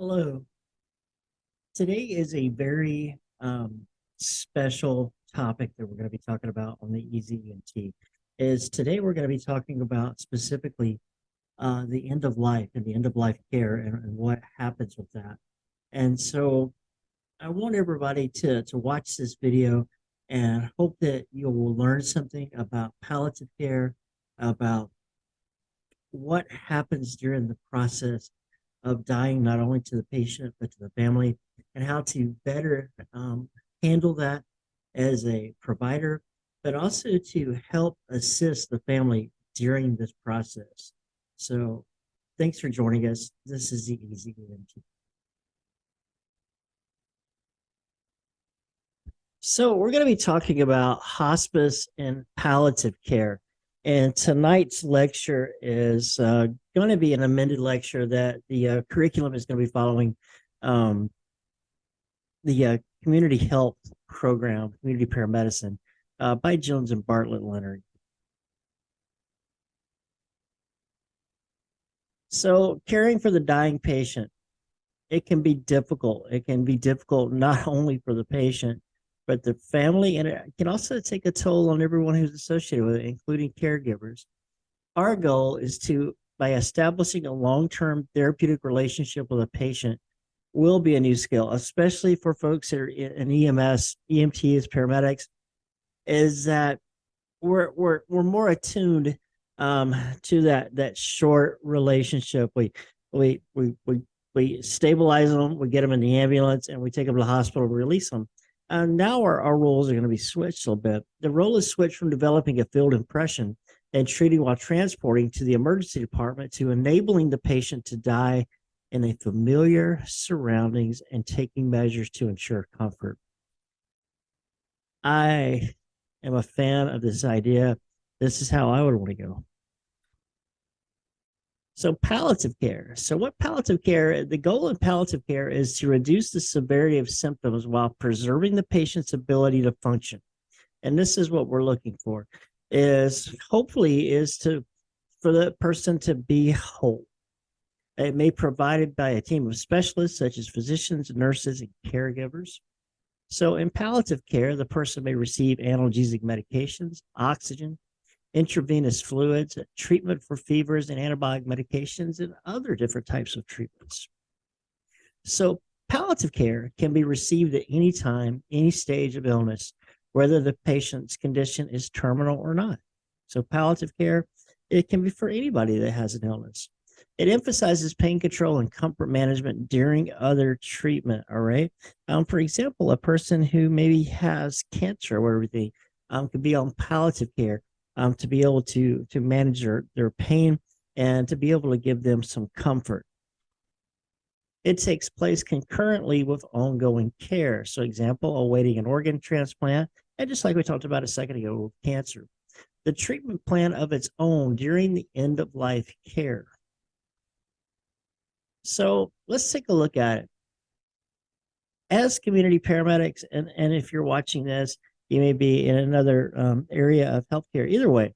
Hello. Today is a very special topic that we're going to be talking about on the EZNT. Is today we're going to be talking about specifically the end of life and the end of life care and what happens with that. And so I want everybody to watch this video and hope that you will learn something about palliative care, about what happens during the process of dying, not only to the patient, but to the family, and how to better handle that as a provider, but also to help assist the family during this process. So, thanks for joining us. This is the Easy EMT. So, we're going to be talking about hospice and palliative care. And tonight's lecture is going to be an amended lecture that the curriculum is going to be following um, the community health program, community paramedicine by Jones and Bartlett Leonard. So, caring for the dying patient, it can be difficult. It can be difficult not only for the patient, but the family, and it can also take a toll on everyone who's associated with it, including caregivers. Our goal is to, by establishing a long-term therapeutic relationship with a patient, will be a new skill, especially for folks that are in EMS, EMTs, paramedics, is that we're more attuned to that short relationship. We stabilize them, we get them in the ambulance, and we take them to the hospital, release them. Now our roles are going to be switched a little bit. The role is switched from developing a field impression and treating while transporting to the emergency department to enabling the patient to die in a familiar surroundings and taking measures to ensure comfort. I am a fan of this idea. This is how I would want to go. So palliative care. So what palliative care, the goal in palliative care is to reduce the severity of symptoms while preserving the patient's ability to function. And this is what we're looking for, is hopefully is to for the person to be whole. It may be provided by a team of specialists such as physicians, nurses, and caregivers. So in palliative care, the person may receive analgesic medications, oxygen, intravenous fluids, treatment for fevers and antibiotic medications, and other different types of treatments. So palliative care can be received at any time, any stage of illness, whether the patient's condition is terminal or not. So palliative care, it can be for anybody that has an illness. It emphasizes pain control and comfort management during other treatment. All right. For example, a person who maybe has cancer or everything could be on palliative care to be able to manage their pain and to be able to give them some comfort. It takes place concurrently with ongoing care. So, example, awaiting an organ transplant, and just like we talked about a second ago with cancer, the treatment plan of its own during the end of life care. So let's take a look at it. As community paramedics, and if you're watching this, you may be in another area of healthcare. Either way,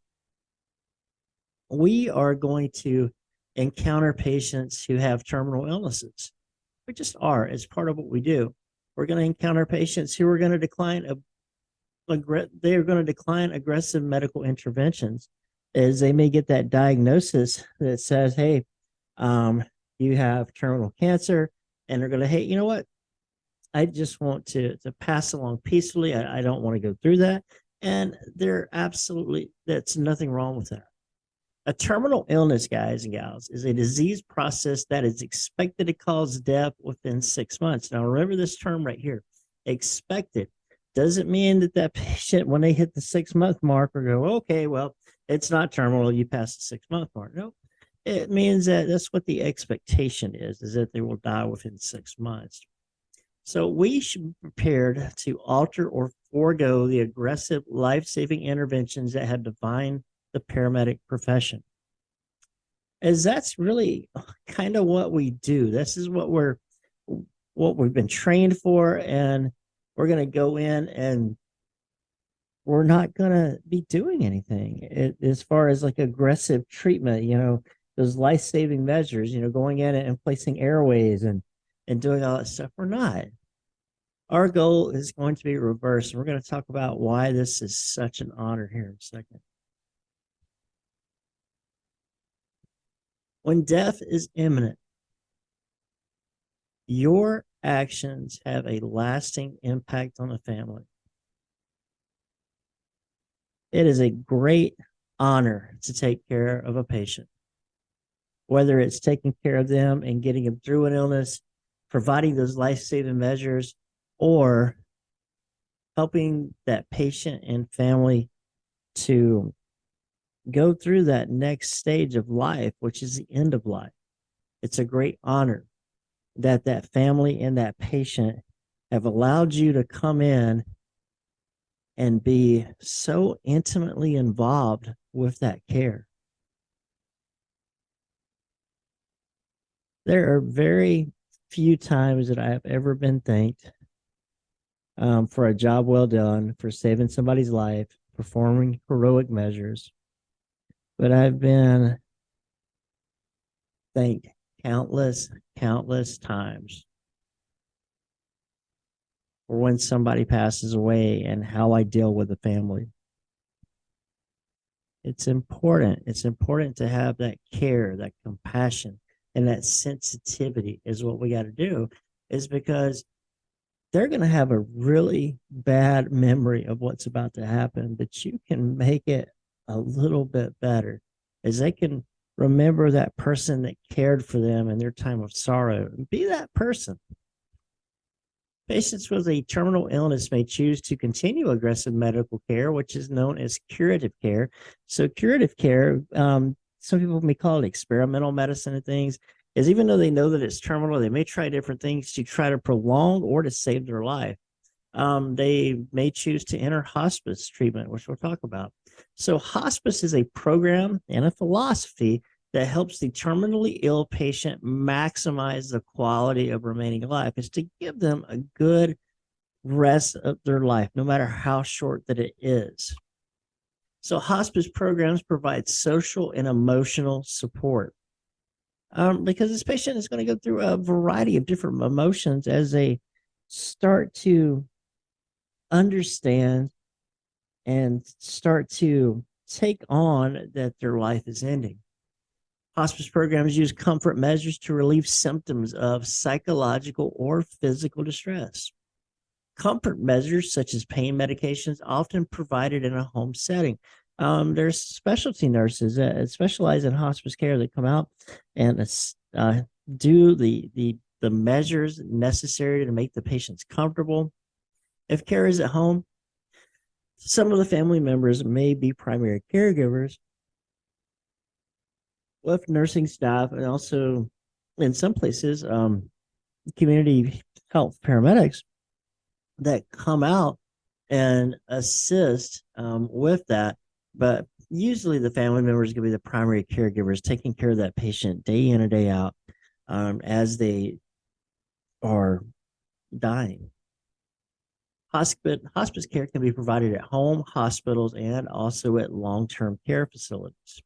we are going to encounter patients who have terminal illnesses. We just are. It's part of what we do. We're going to encounter patients who are going to decline aggressive medical interventions, as they may get that diagnosis that says, hey, you have terminal cancer, and they're going to, hey, you know what? I just want to pass along peacefully. I don't want to go through that. And that's nothing wrong with that. A terminal illness, guys and gals, is a disease process that is expected to cause death within 6 months. Now, remember this term right here, expected. Doesn't mean that patient, when they hit the 6-month mark, or go, okay, well, it's not terminal, you passed the 6-month mark. No, it means that that's what the expectation is that they will die within 6 months. So we should be prepared to alter or forego the aggressive life-saving interventions that have defined the paramedic profession. As that's really kind of what we do. This is what we've been trained for, and we're going to go in and we're not going to be doing anything as far as like aggressive treatment, those life-saving measures, going in and placing airways and and doing all that stuff. We're not. Our goal is going to be reversed. We're going to talk about why this is such an honor here in a second. When death is imminent, your actions have a lasting impact on the family. It is a great honor to take care of a patient, whether it's taking care of them and getting them through an illness, providing those life-saving measures, or helping that patient and family to go through that next stage of life, which is the end of life. It's a great honor that that family and that patient have allowed you to come in and be so intimately involved with that care. There are very few times that I have ever been thanked for a job well done, for saving somebody's life, performing heroic measures. But I've been thanked countless times for when somebody passes away and how I deal with the family. It's important. It's important to have that care, that compassion, and that sensitivity is what we got to do, is because they're going to have a really bad memory of what's about to happen, but you can make it a little bit better, as they can remember that person that cared for them in their time of sorrow and be that person. Patients with a terminal illness may choose to continue aggressive medical care, which is known as curative care. So curative care, some people may call it experimental medicine and things, is even though they know that it's terminal, they may try different things to try to prolong or to save their life. They may choose to enter hospice treatment, which we'll talk about. So hospice is a program and a philosophy that helps the terminally ill patient maximize the quality of remaining alive. Is to give them a good rest of their life, no matter how short that it is. So hospice programs provide social and emotional support, because this patient is going to go through a variety of different emotions as they start to understand and start to take on that their life is ending. Hospice programs use comfort measures to relieve symptoms of psychological or physical distress. Comfort measures, such as pain medications, often provided in a home setting. There's specialty nurses that specialize in hospice care that come out and do the measures necessary to make the patients comfortable. If care is at home, some of the family members may be primary caregivers with nursing staff, and also in some places, community health paramedics that come out and assist with that. But usually the family member is going to be the primary caregivers, taking care of that patient day in and day out as they are dying. Hospice care can be provided at home, hospitals, and also at long-term care facilities.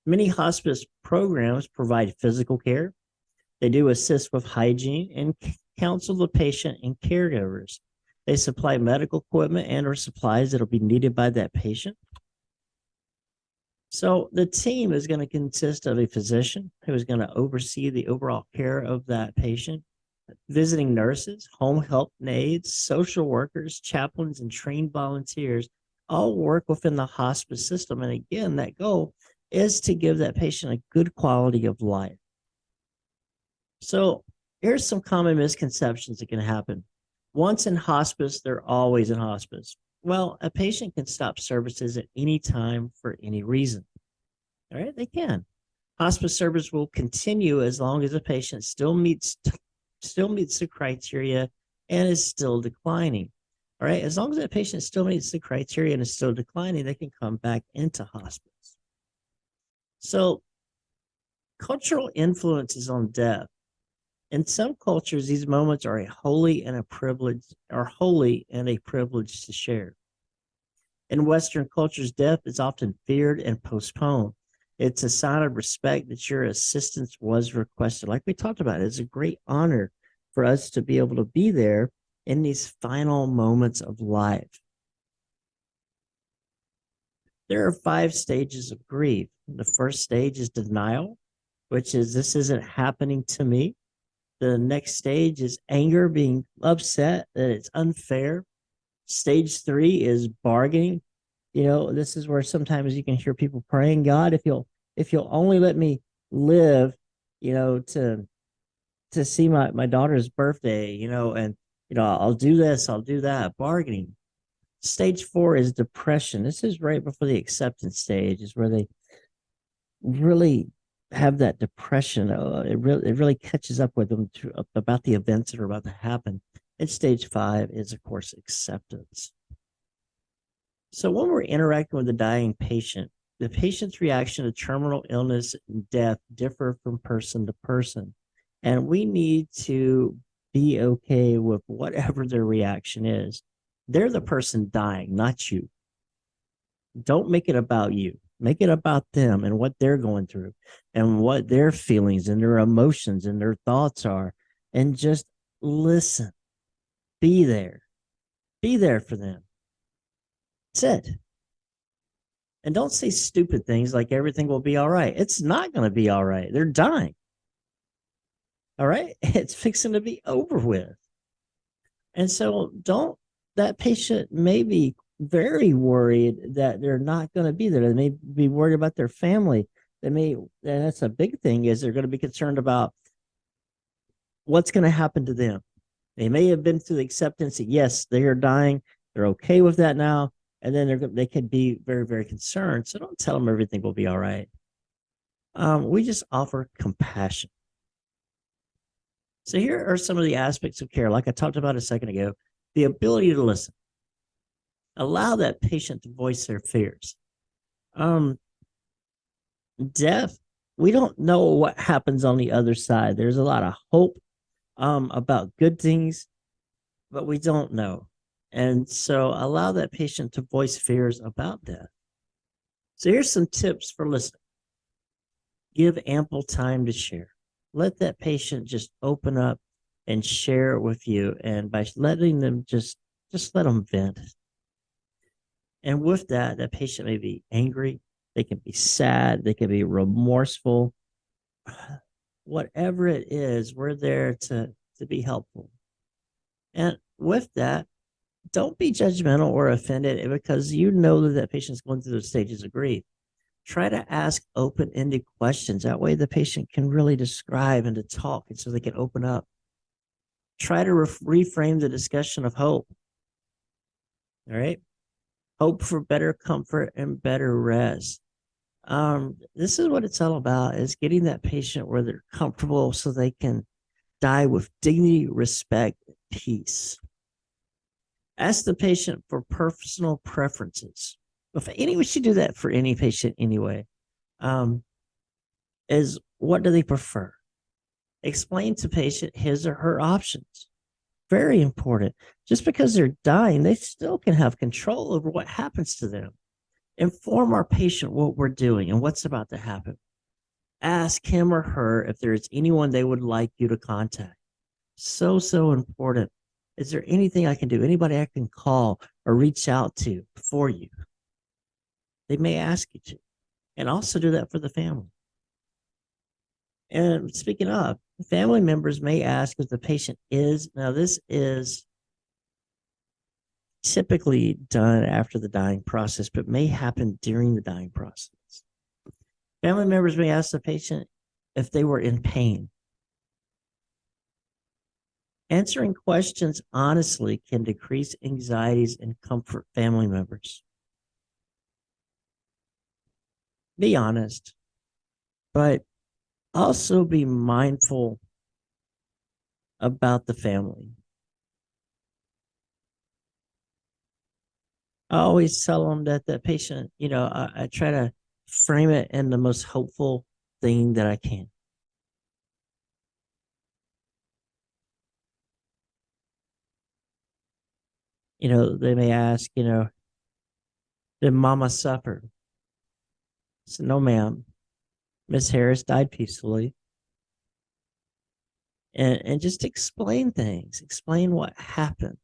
Many hospice programs provide physical care. They do assist with hygiene and counsel the patient and caregivers. They supply medical equipment and or supplies that will be needed by that patient. So the team is going to consist of a physician who is going to oversee the overall care of that patient, visiting nurses, home health aides, social workers, chaplains, and trained volunteers all work within the hospice system. And again, that goal is to give that patient a good quality of life. So here's some common misconceptions that can happen. Once in hospice, they're always in hospice. Well, a patient can stop services at any time for any reason. All right, they can. Hospice service will continue as long as the patient still meets the criteria and is still declining. All right, as long as that patient still meets the criteria and is still declining, they can come back into hospice. So, cultural influences on death. In some cultures, these moments are holy and a privilege to share. In Western cultures, death is often feared and postponed. It's a sign of respect that your assistance was requested. Like we talked about, it's a great honor for us to be able to be there in these final moments of life. There are 5 stages of grief. The first stage is denial, which is this isn't happening to me. The next stage is anger, being upset that it's unfair. Stage 3 is bargaining. This is where sometimes you can hear people praying, God, if you'll only let me live, to see my daughter's birthday, and I'll do this, I'll do that. Bargaining. Stage 4 is depression. This is right before the acceptance stage, is where they really have that depression. It really catches up with them about the events that are about to happen. And stage 5 is, of course, acceptance. So when we're interacting with a dying patient, the patient's reaction to terminal illness and death differ from person to person. And we need to be okay with whatever their reaction is. They're the person dying, not you. Don't make it about you. Make it about them and what they're going through and what their feelings and their emotions and their thoughts are. And just listen. Be there. Be there for them. That's it. And don't say stupid things like everything will be all right. It's not going to be all right. They're dying. All right. It's fixing to be over with. And so that patient may be very worried that they're not going to be there. They may be worried about their family. And that's a big thing, is they're going to be concerned about what's going to happen to them. They may have been through the acceptance that, yes, they are dying. They're okay with that now. And then they can be very, very concerned. So don't tell them everything will be all right. We just offer compassion. So here are some of the aspects of care, like I talked about a second ago. The ability to listen. Allow that patient to voice their fears. Death, we don't know what happens on the other side. There's a lot of hope about good things, but we don't know. And so allow that patient to voice fears about death. So here's some tips for listening. Give ample time to share. Let that patient just open up and share with you. And by letting them just let them vent. And with that, that patient may be angry. They can be sad. They can be remorseful. Whatever it is, we're there to be helpful. And with that, don't be judgmental or offended because you know that patient's going through those stages of grief. Try to ask open-ended questions. That way the patient can really describe and to talk, and so they can open up. Try to reframe the discussion of hope. All right. Hope for better comfort and better rest. This is what it's all about, is getting that patient where they're comfortable so they can die with dignity, respect, and peace. Ask the patient for personal preferences. We should do that for any patient anyway. Is what do they prefer? Explain to patient his or her options. Very important. Just because they're dying, they still can have control over what happens to them. Inform our patient what we're doing and what's about to happen. Ask him or her if there's anyone they would like you to contact. So important. Is there anything I can do? Anybody I can call or reach out to for you? They may ask you to. And also do that for the family. And speaking of, family members may ask if the patient is, now this is typically done after the dying process, but may happen during the dying process. Family members may ask the patient if they were in pain. Answering questions honestly can decrease anxieties and comfort family members. Be honest, but also be mindful about the family. I always tell them that the patient, I try to frame it in the most hopeful thing that I can. They may ask, did mama suffer? I said, no, ma'am. Miss Harris died peacefully. And just explain things, explain what happened.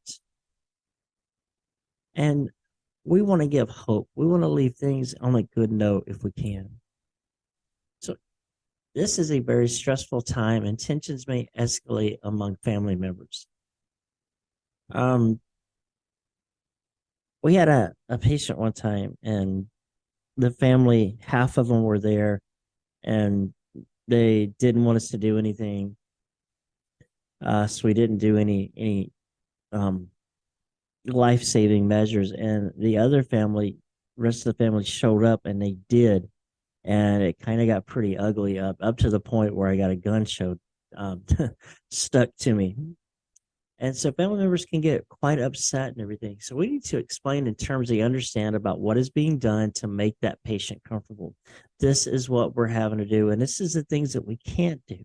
And we want to give hope. We want to leave things on a good note if we can. So this is a very stressful time, and tensions may escalate among family members. Um, we had a patient one time, and the family, half of them were there, and they didn't want us to do anything. So we didn't do any um, life saving measures. And the other family, rest of the family showed up, and they did, and it kind of got pretty ugly up to the point where I got a gun showed um, stuck to me. And so family members can get quite upset and everything. So we need to explain in terms they understand about what is being done to make that patient comfortable. This is what we're having to do. And this is the things that we can't do.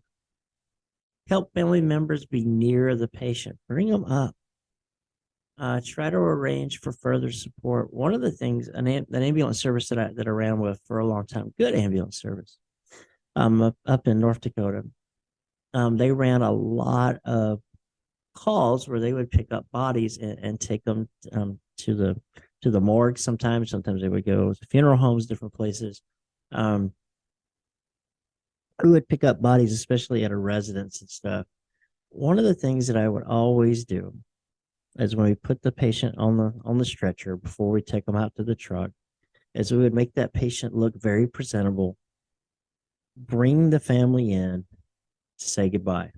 Help family members be near the patient. Bring them up. Try to arrange for further support. One of the things, an ambulance service that I ran with for a long time, good ambulance service, up in North Dakota, they ran a lot of calls where they would pick up bodies and take them to the morgue. Sometimes they would go to funeral homes, different places. We would pick up bodies, especially at a residence and stuff. One of the things that I would always do is when we put the patient on the stretcher before we take them out to the truck, is we would make that patient look very presentable, bring the family in to say goodbye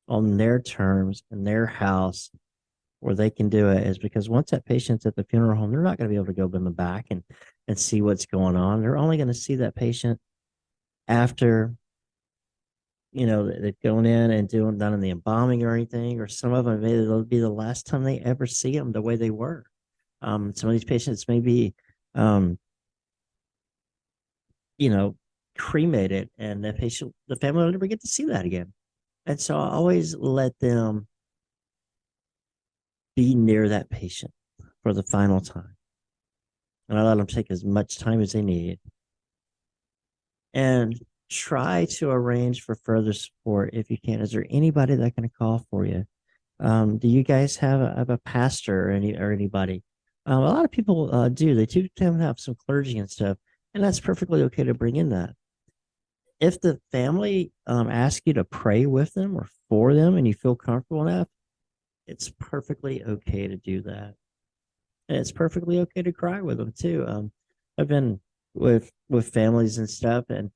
on their terms in their house where they can do it. Is because once that patient's at the funeral home, they're not going to be able to go in the back and see what's going on. They're only going to see that patient after they've gone in and done the embalming or anything, or some of them maybe it'll be the last time they ever see them the way they were. Some of these patients may be um, you know cremated, and the family will never get to see that again. And so I always let them be near that patient for the final time. And I let them take as much time as they need and try to arrange for further support if you can. Is there anybody that can call for you? Do you guys have a pastor or anybody? A lot of people do. They do tend to have some clergy and stuff, and that's perfectly okay to bring in that. If the family asks you to pray with them or for them and you feel comfortable enough, it's perfectly okay to do that. And it's perfectly okay to cry with them too. I've been with families and stuff, and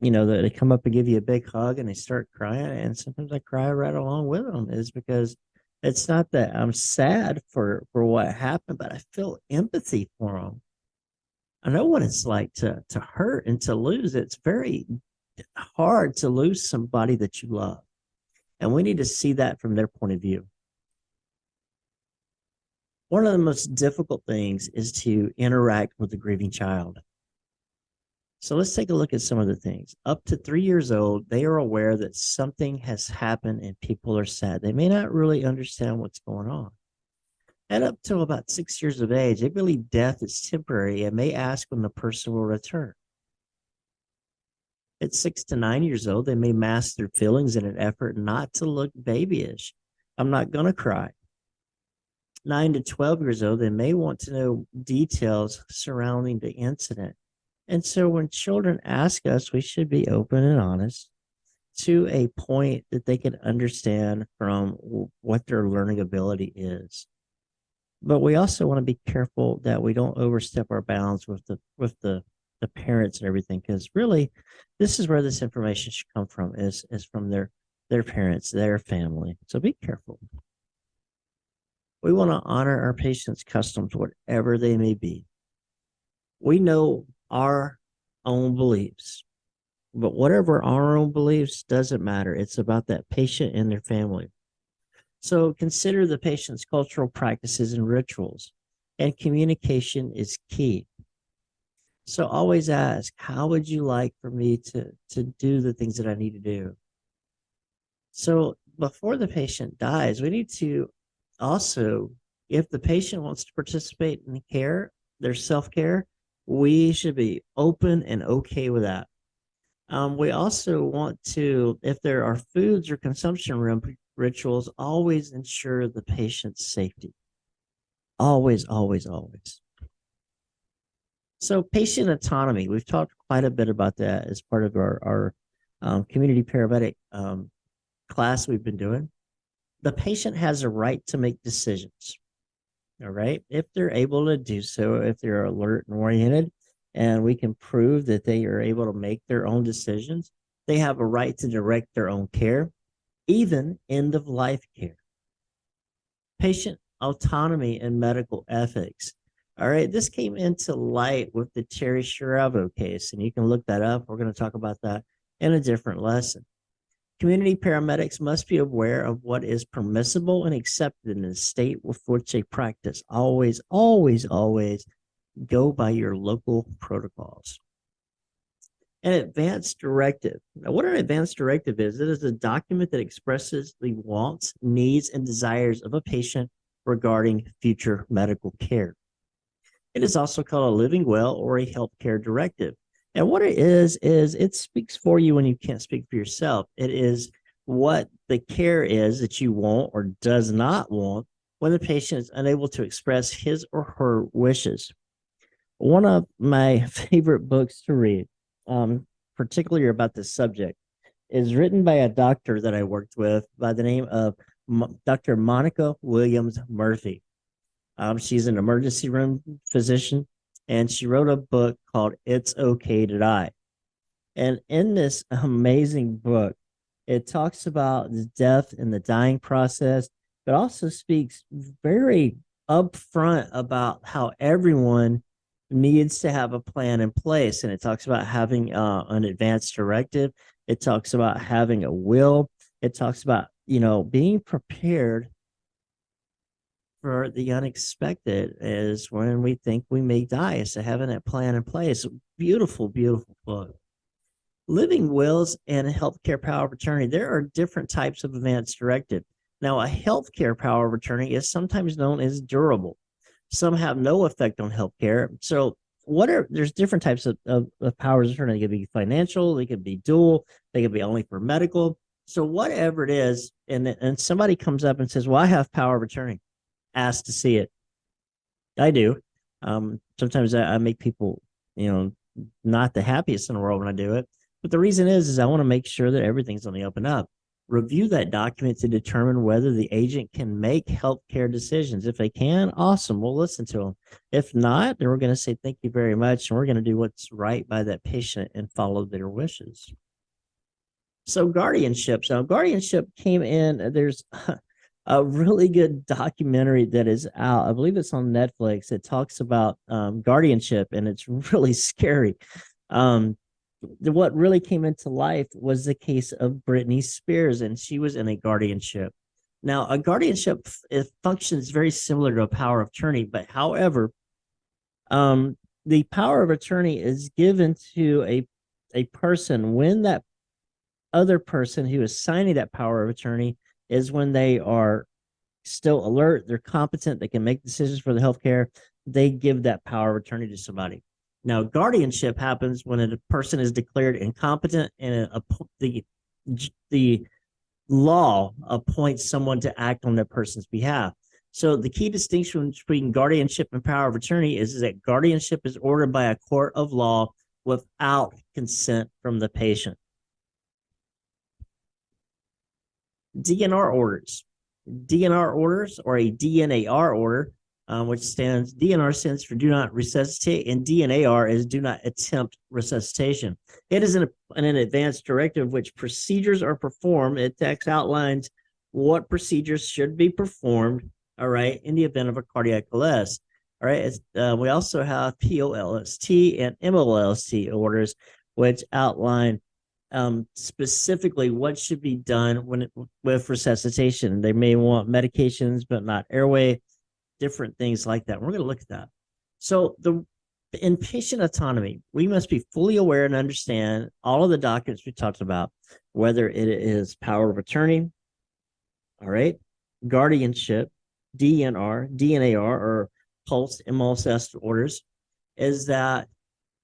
they come up and give you a big hug and they start crying, and sometimes I cry right along with them. Is because it's not that I'm sad for what happened, but I feel empathy for them. I know what it's like to hurt and to lose. It's very hard to lose somebody that you love, and we need to see that from their point of view. One of the most difficult things is to interact with the grieving child. So let's take a look at some of the things. Up to 3 years old, they are aware that something has happened and people are sad. They may not really understand what's going on. And up to about 6 years of age, they believe death is temporary and may ask when the person will return. At 6 to 9 years old, they may mask their feelings in an effort not to look babyish. I'm not going to cry. 9 to 12 years old, they may want to know details surrounding the incident. And so when children ask us, we should be open and honest to a point that they can understand from what their learning ability is. But we also want to be careful that we don't overstep our bounds with the parents and everything, because really this is where this information should come from, is from their parents, their family. So be careful. We want to honor our patients' customs, whatever they may be. We know our own beliefs, but whatever our own beliefs doesn't matter. It's about that patient and their family. So consider the patient's cultural practices and rituals, and communication is key. So always ask, how would you like for me to do the things that I need to do? So before the patient dies, we need to also, if the patient wants to participate in care, their self-care, We should be open and okay with that. We also want to, if there are foods or consumption rituals, always ensure the patient's safety. Always, always, always. So patient autonomy, we've talked quite a bit about that as part of our community paramedic class we've been doing. The patient has a right to make decisions. All right. If they're able to do so, if they're alert and oriented, and we can prove that they are able to make their own decisions, they have a right to direct their own care, even end of life care. Patient autonomy and medical ethics. All right. This came into light with the Terry Schiavo case, and you can look that up. We're going to talk about that in a different lesson. Community paramedics must be aware of what is permissible and accepted in the state with which they practice. Always, always, always go by your local protocols. An advance directive. Now, what an advance directive is, it is a document that expresses the wants, needs, and desires of a patient regarding future medical care. It is also called a living will or a healthcare directive. And what it is it speaks for you when you can't speak for yourself. It is what the care is that you want or does not want when the patient is unable to express his or her wishes. One of my favorite books to read, particularly about this subject, is written by a doctor that I worked with by the name of Dr. Monica Williams Murphy. She's an emergency room physician, and she wrote a book called It's Okay to Die. And in this amazing book, it talks about the death and the dying process, but also speaks very upfront about how everyone needs to have a plan in place. And it talks about having an advance directive. It talks about having a will. It talks about, being prepared for the unexpected is when we think we may die. So having that plan in place, beautiful, beautiful book. Living wills and healthcare power of attorney. There are different types of advance directive. Now, a healthcare power of attorney is sometimes known as durable. Some have no effect on healthcare. So there's different types of powers of attorney. They could be financial, they could be dual, they could be only for medical. So whatever it is, and somebody comes up and says, well, I have power of attorney. Asked to see it. I do. Sometimes I make people, not the happiest in the world when I do it. But the reason is I want to make sure that everything's on the up and up. Review that document to determine whether the agent can make healthcare decisions. If they can, awesome. We'll listen to them. If not, then we're going to say thank you very much, and we're going to do what's right by that patient and follow their wishes. So guardianship. So guardianship came in. There's a really good documentary that is out. I believe it's on Netflix. It talks about guardianship, and it's really scary. What really came into life was the case of Britney Spears, and she was in a guardianship. Now, a guardianship, it functions very similar to a power of attorney, but however, the power of attorney is given to a person when that other person who is signing that power of attorney is when they are still alert, they're competent, they can make decisions for the healthcare. They give that power of attorney to somebody. Now, guardianship happens when a person is declared incompetent and the law appoints someone to act on that person's behalf. So the key distinction between guardianship and power of attorney is that guardianship is ordered by a court of law without consent from the patient. DNR orders. DNR orders, or a DNAR order, which DNR stands for do not resuscitate, and DNAR is do not attempt resuscitation. It is an advanced directive which procedures are performed. It text outlines what procedures should be performed, all right, in the event of a cardiac arrest. All right, we also have POLST and MOLST orders, which outline specifically what should be done with resuscitation. They may want medications, but not airway, different things like that. We're going to look at that. So in patient autonomy, we must be fully aware and understand all of the documents we talked about, whether it is power of attorney, all right, guardianship, DNR, DNAR, or pulse MLSS orders, is that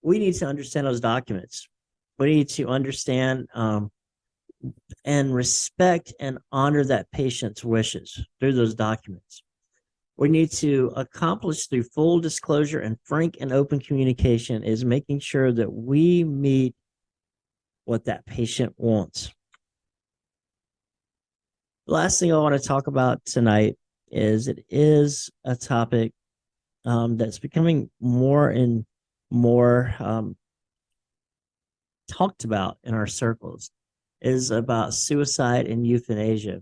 we need to understand those documents. We need to understand and respect and honor that patient's wishes through those documents. We need to accomplish through full disclosure and frank and open communication is making sure that we meet what that patient wants. The last thing I want to talk about tonight is it is a topic that's becoming more and more talked about in our circles, is about suicide and euthanasia.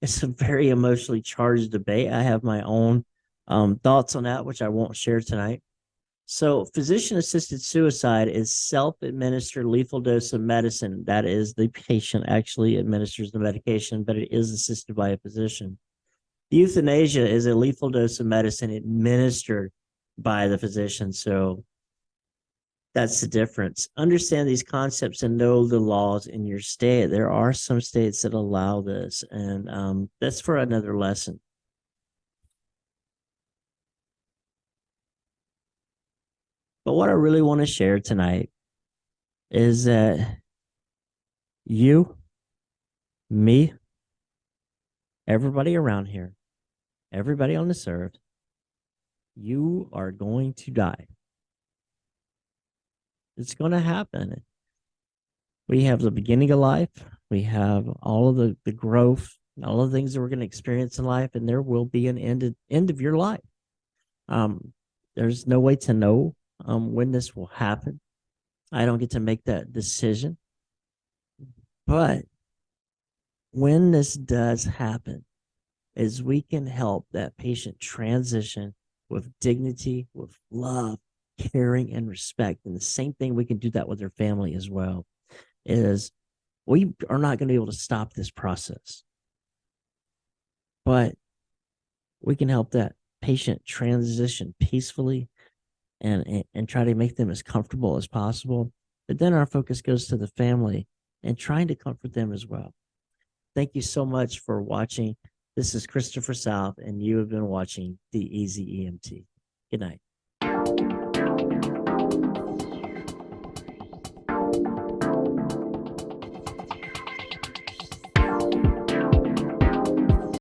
It's a very emotionally charged debate. I have my own thoughts on that, which I won't share tonight. So, physician assisted suicide is self administered lethal dose of medicine. That is, the patient actually administers the medication, but it is assisted by a physician. Euthanasia is a lethal dose of medicine administered by the physician. So, that's the difference. Understand these concepts and know the laws in your state. There are some states that allow this, and that's for another lesson. But what I really want to share tonight is that you, me, everybody around here, everybody on this earth, you are going to die. It's going to happen. We have the beginning of life. We have all of the growth, all of the things that we're going to experience in life, and there will be an end of your life. There's no way to know when this will happen. I don't get to make that decision. But when this does happen, is we can help that patient transition with dignity, with love, caring, and respect. And the same thing, we can do that with their family as well, is we are not going to be able to stop this process, but we can help that patient transition peacefully and try to make them as comfortable as possible. But then our focus goes to the family and trying to comfort them as well. Thank you so much for watching. This is Christopher South, and you have been watching The Easy EMT. Good night.